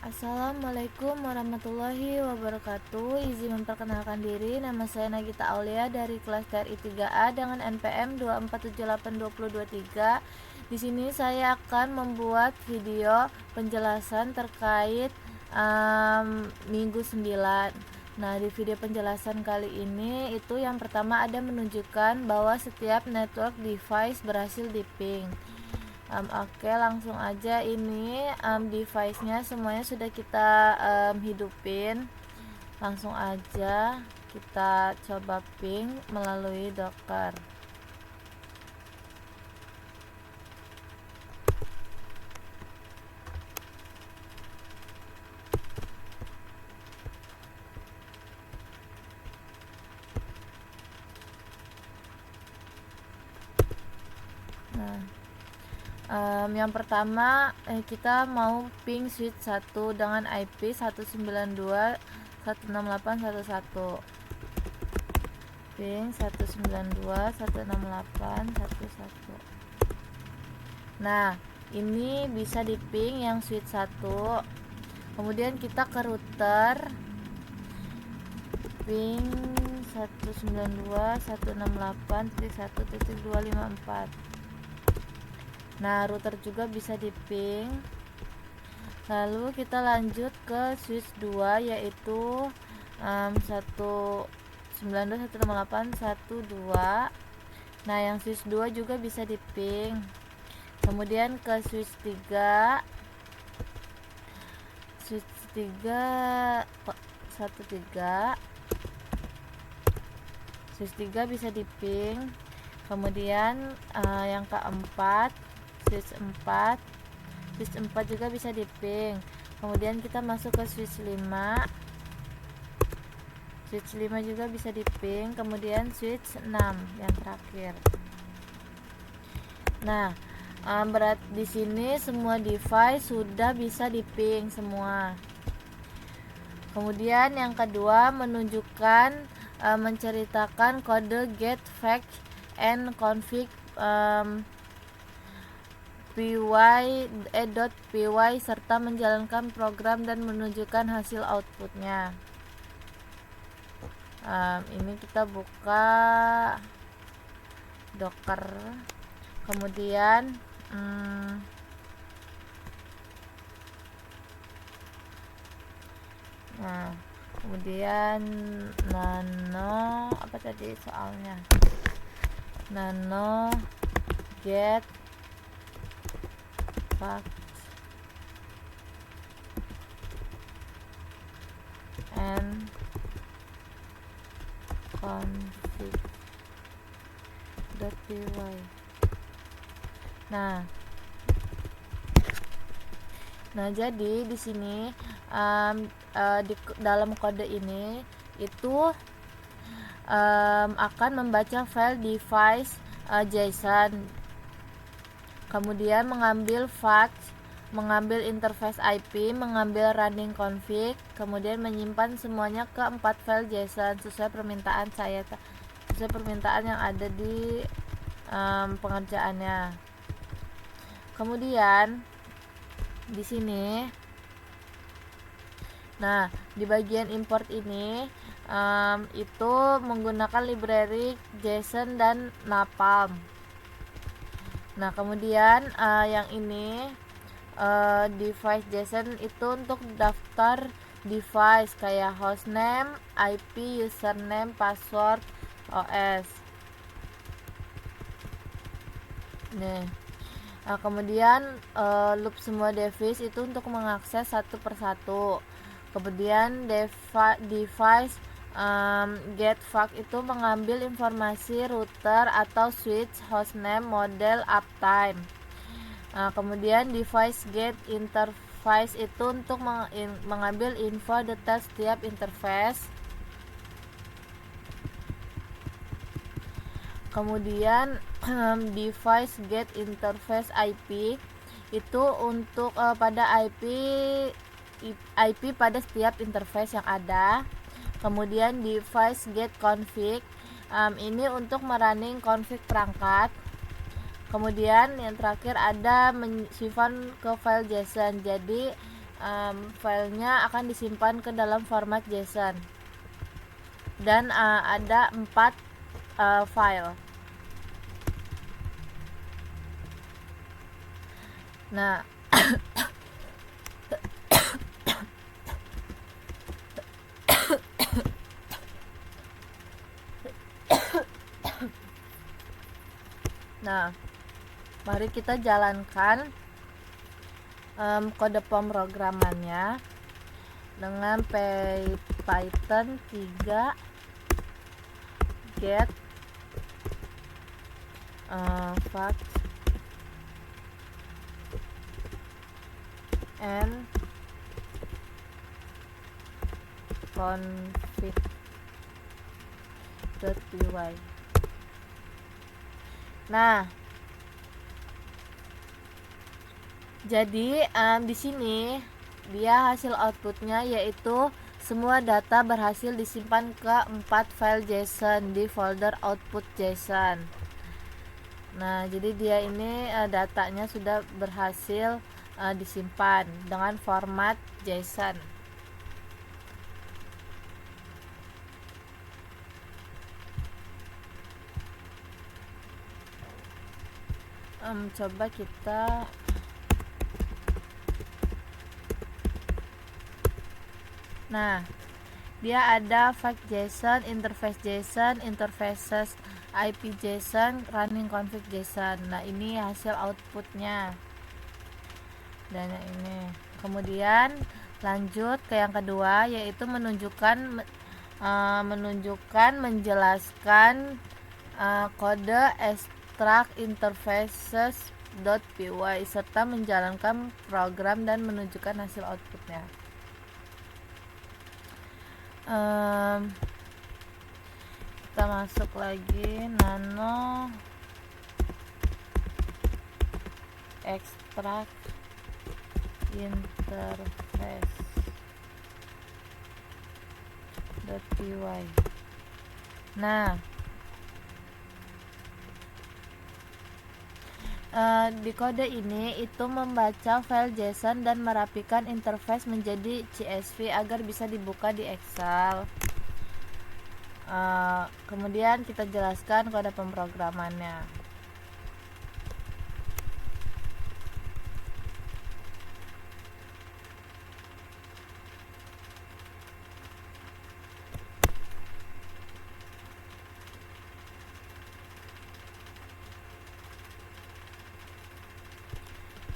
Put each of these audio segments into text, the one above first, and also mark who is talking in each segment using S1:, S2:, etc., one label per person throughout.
S1: Assalamualaikum warahmatullahi wabarakatuh. Izin memperkenalkan diri, nama saya Nagita Aulia dari kelas TRI 3A dengan NPM 2478223. Di sini saya akan membuat video penjelasan terkait minggu 9. Nah, di video penjelasan kali ini itu yang pertama ada menunjukkan bahwa setiap network device berhasil di-ping. Oke, langsung aja. Ini device-nya semuanya sudah kita hidupin. Langsung aja kita coba ping melalui Docker. Nah, yang pertama kita mau ping switch 1 dengan IP 192.168.1.1. Ping 192.168.1.1. Nah, ini bisa di ping yang switch 1. Kemudian kita ke router ping 192.168.1.254. Nah, router juga bisa di ping. Lalu kita lanjut ke switch 2 yaitu 192.168.1.2. Nah, yang switch 2 juga bisa di ping. Kemudian ke switch 3. Switch 3 13. Switch 3 bisa di ping. Kemudian yang keempat switch 4. Switch 4 juga bisa di ping. Kemudian kita masuk ke switch 5. Switch 5 juga bisa di ping. Kemudian switch 6 yang terakhir. Nah, berat di sini semua device sudah bisa di ping semua. Kemudian yang kedua menunjukkan menceritakan kode get fetch and config py serta menjalankan program dan menunjukkan hasil outputnya. Ini kita buka Docker. Kemudian kemudian nano apa tadi soalnya, nano get and config.py. Nah, jadi di sini di dalam kode ini itu akan membaca file device JSON, kemudian mengambil fetch, mengambil interface IP, mengambil running config, kemudian menyimpan semuanya ke 4 file JSON sesuai permintaan sesuai permintaan yang ada di pengerjaannya. Kemudian di sini, nah di bagian import ini itu menggunakan library JSON dan Napalm. Nah, kemudian yang ini device JSON itu untuk daftar device kayak hostname, IP, username, password, OS. Nih. Nah, kemudian loop semua device itu untuk mengakses satu persatu. Kemudian device get fetch itu mengambil informasi router atau switch, hostname, model, uptime. Kemudian device get interface itu untuk mengambil info detail setiap interface. Kemudian device get interface IP itu untuk pada IP pada setiap interface yang ada. Kemudian device get config ini untuk merunning config perangkat. Kemudian yang terakhir ada menyimpan ke file JSON. Jadi filenya akan disimpan ke dalam format JSON dan ada 4 file. Nah, mari kita jalankan kode pemrogramannya dengan Python 3 get fact and config.py. Nah, jadi di sini dia hasil outputnya yaitu semua data berhasil disimpan ke 4 file JSON di folder output JSON. Nah, jadi dia ini datanya sudah berhasil disimpan dengan format JSON. Coba kita dia ada fact JSON, interface JSON, interfaces IP JSON, running config JSON. Nah, ini hasil outputnya. Dan ini. Kemudian lanjut ke yang kedua, yaitu menjelaskan kode extract interfaces.py serta menjalankan program dan menunjukkan hasil outputnya. Kita masuk lagi nano extract interface.py. Nah, di kode ini itu membaca file JSON dan merapikan interface menjadi CSV agar bisa dibuka di Excel. Kemudian kita jelaskan kode pemrogramannya.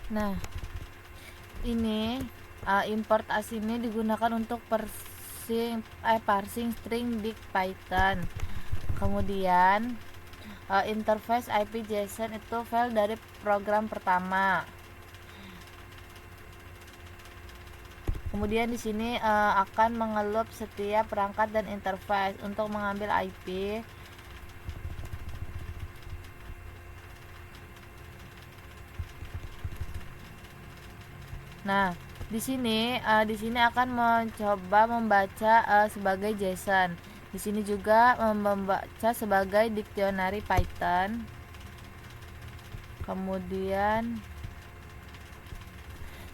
S1: Nah, ini import async ini digunakan untuk parsing string di Python. Kemudian interface IP JSON itu file dari program pertama. Kemudian di sini akan mengelup setiap perangkat dan interface untuk mengambil IP. Nah, di sini akan mencoba membaca sebagai JSON. Di sini juga membaca sebagai dictionary Python. Kemudian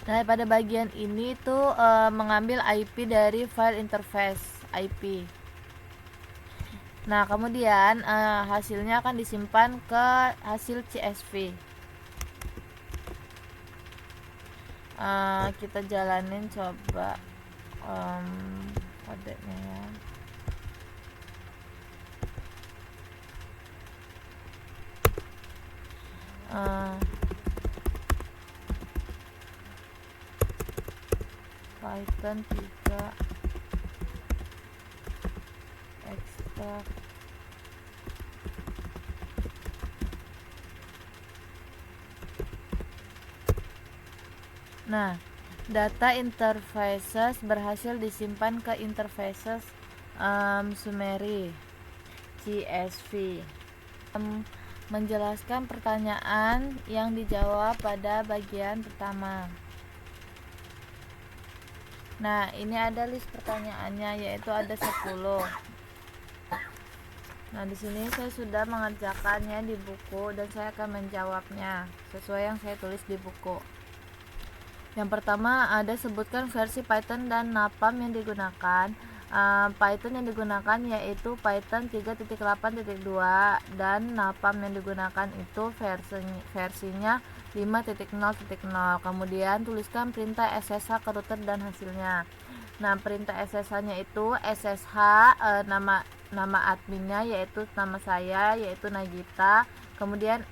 S1: pada bagian ini tuh mengambil IP dari file interface IP. Nah, kemudian hasilnya akan disimpan ke hasil CSV. Kita jalanin coba kodenya ya. Python 3 extract Nah, data interfaces berhasil disimpan ke interfaces summary CSV. Menjelaskan pertanyaan yang dijawab pada bagian pertama. Nah, ini ada list pertanyaannya, yaitu ada 10. Nah, di sini saya sudah mengerjakannya di buku dan saya akan menjawabnya sesuai yang saya tulis di buku. Yang pertama ada sebutkan versi Python dan NAPAM yang digunakan. Python yang digunakan yaitu Python 3.8.2 dan NAPAM yang digunakan itu versinya 5.0.0. Kemudian tuliskan perintah SSH ke router dan hasilnya. Nah, perintah SSH-nya itu SSH nama adminnya yaitu nama saya yaitu Nagita, kemudian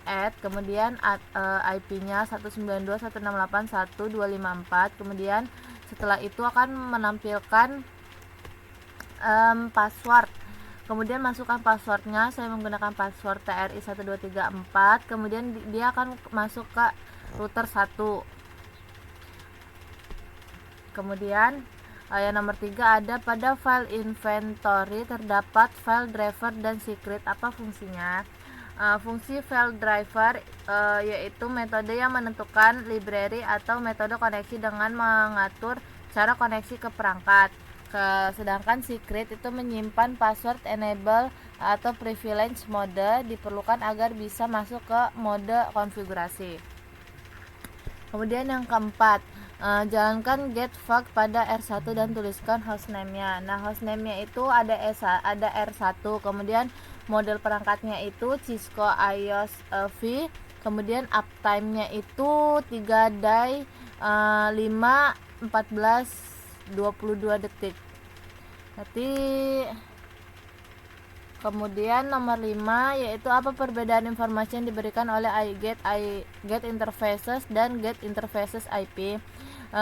S1: IP-nya 192.168.1.254. Kemudian setelah itu akan menampilkan password. Kemudian masukkan passwordnya, saya menggunakan password TRI1234. Kemudian dia akan masuk ke router 1. Kemudian yang nomor 3 ada pada file inventory terdapat file driver dan secret. Apa fungsinya? Fungsi file driver yaitu metode yang menentukan library atau metode koneksi dengan mengatur cara koneksi ke perangkat. Sedangkan secret itu menyimpan password enable atau privilege mode, diperlukan agar bisa masuk ke mode konfigurasi. Kemudian yang keempat, jalankan get fug pada R1 dan tuliskan hostname-nya. Nah, hostname-nya itu ada R1, kemudian model perangkatnya itu Cisco iOS V, kemudian uptime-nya itu 3 day 5 14 22 detik. Berarti kemudian nomor 5 yaitu apa perbedaan informasi yang diberikan oleh get interfaces dan get interfaces IP.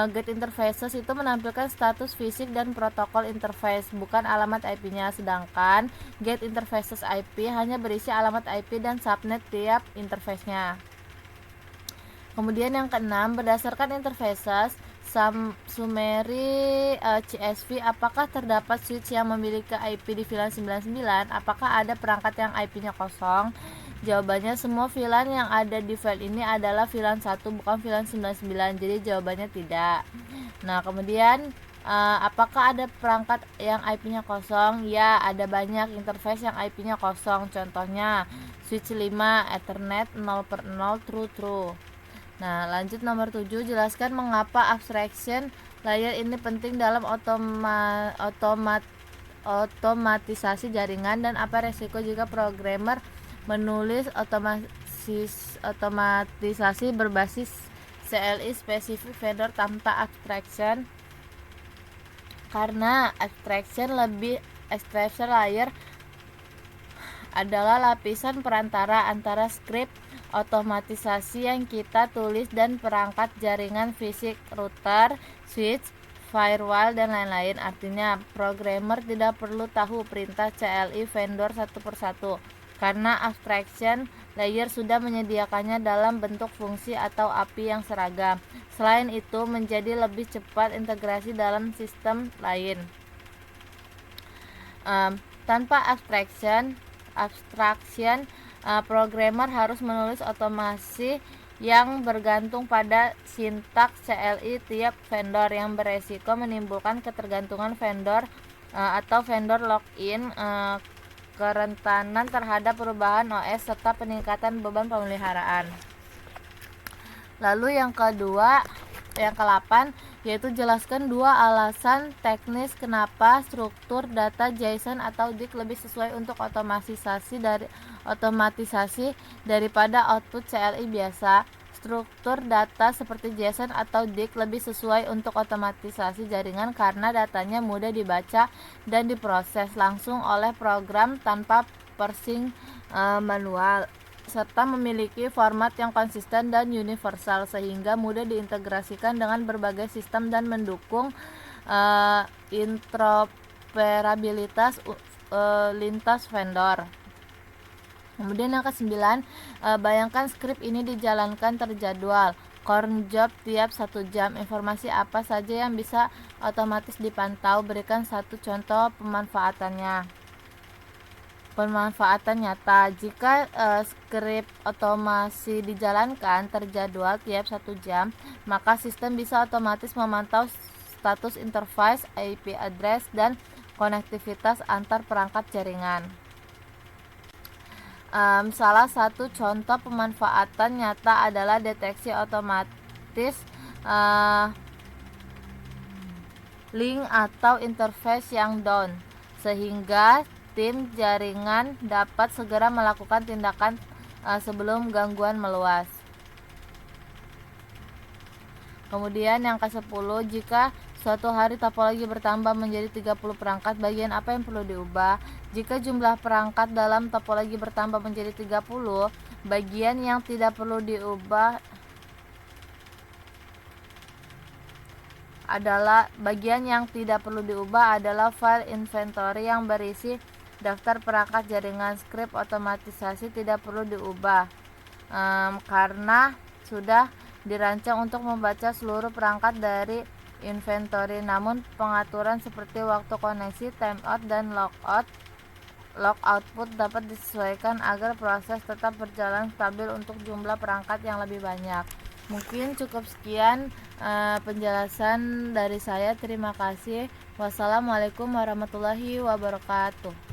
S1: Get interfaces itu menampilkan status fisik dan protokol interface, bukan alamat IP-nya, sedangkan get interfaces IP hanya berisi alamat IP dan subnet tiap interface-nya. Kemudian yang keenam, berdasarkan interfaces summary CSV, apakah terdapat switch yang memiliki IP di VLAN 99? Apakah ada perangkat yang IP-nya kosong? Jawabannya semua VLAN yang ada di file ini adalah VLAN 1 bukan VLAN 99, jadi jawabannya tidak. Nah, kemudian apakah ada perangkat yang IP-nya kosong? Ya, ada banyak interface yang IP-nya kosong. Contohnya switch 5 Ethernet 0/0 true. Nah, lanjut nomor 7, jelaskan mengapa abstraction layer ini penting dalam otomatisasi jaringan dan apa resiko jika programmer menulis otomatisasi berbasis CLI spesifik vendor tanpa abstraction. Karena abstraction layer adalah lapisan perantara antara script otomatisasi yang kita tulis dan perangkat jaringan fisik router, switch, firewall, dan lain-lain. Artinya, programmer tidak perlu tahu perintah CLI vendor satu persatu karena abstraction layer sudah menyediakannya dalam bentuk fungsi atau API yang seragam. Selain itu, menjadi lebih cepat integrasi dalam sistem lain. Tanpa abstraction programmer harus menulis otomasi yang bergantung pada sintaks CLI tiap vendor yang beresiko menimbulkan ketergantungan vendor atau vendor login, kerentanan terhadap perubahan OS serta peningkatan beban pemeliharaan. Lalu yang ke-8 yaitu jelaskan 2 alasan teknis kenapa struktur data JSON atau DIC lebih sesuai untuk otomatisasi daripada output CLI biasa. Struktur data seperti JSON atau DIC lebih sesuai untuk otomatisasi jaringan karena datanya mudah dibaca dan diproses langsung oleh program tanpa parsing manual, serta memiliki format yang konsisten dan universal sehingga mudah diintegrasikan dengan berbagai sistem dan mendukung interoperabilitas lintas vendor. Kemudian yang ke-9, bayangkan skrip ini dijalankan terjadwal, cron job tiap 1 jam. Informasi apa saja yang bisa otomatis dipantau? Berikan satu contoh pemanfaatannya. Pemanfaatan nyata, jika skrip otomasi dijalankan terjadwal tiap 1 jam, maka sistem bisa otomatis memantau status interface, IP address, dan konektivitas antar perangkat jaringan. Salah satu contoh pemanfaatan nyata adalah deteksi otomatis link atau interface yang down, sehingga tim jaringan dapat segera melakukan tindakan sebelum gangguan meluas. Kemudian yang ke-10, jika suatu hari topologi bertambah menjadi 30 perangkat, bagian apa yang perlu diubah? Jika jumlah perangkat dalam topologi bertambah menjadi 30, bagian yang tidak perlu diubah adalah file inventory yang berisi daftar perangkat jaringan. Skrip otomatisasi tidak perlu diubah karena sudah dirancang untuk membaca seluruh perangkat dari inventory. Namun pengaturan seperti waktu koneksi, timeout, dan log output dapat disesuaikan agar proses tetap berjalan stabil untuk jumlah perangkat yang lebih banyak. Mungkin cukup sekian penjelasan dari saya. Terima kasih. Wassalamualaikum warahmatullahi wabarakatuh.